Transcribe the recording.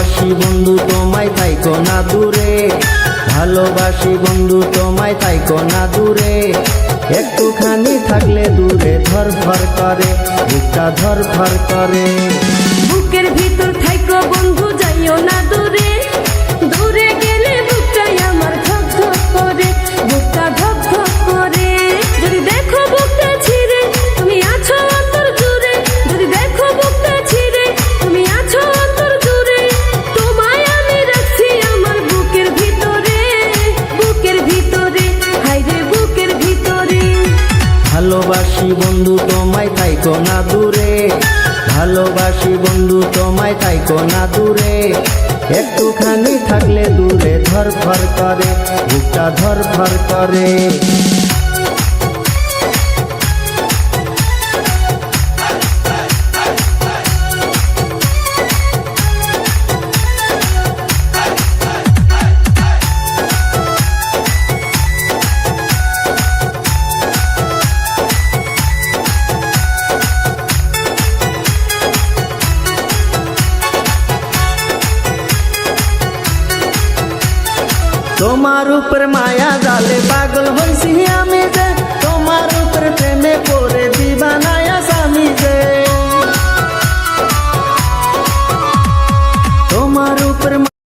ভালোবাসি বন্ধু তোমায় থাইকো না দূরে, ভালোবাসি বন্ধু তোমায় থাইকো না দূরে। একটুখানি থাকলে দূরে ধরফর করে, বুকটা ধরফর করে। বুকের ভিতর থাইকো বন্ধু যাইও না দূরে, দূরে গেলে বুকটাই আমার ধক ধক করে, বুকটা ধক ধক করে। যদি দেখো বুকটা ছিঁড়ে তুমি আছো অন্তর জুড়ে, যদি দেখো বুকটা ছিঁড়ে তুমি আছো অন্তর জুড়ে, তোমায় আমি রাখছি আমার বুকের ভিতরে, বুকের ভিতরে, হায়রে বুকের ভিতরে। ভালোবাসি বন্ধু তোমায় থাইকো না দূরে, ভালোবাসি বন্ধু তোমায় থাইকো না দূরে। একটুখানি থাকলে দূরে ধরফর করে, বুকটা ধরফর করে। তোমার উপর মায়া জালে পাগল হইছি আমি যে, তোমার উপর প্রেমে পড়ে দিবানা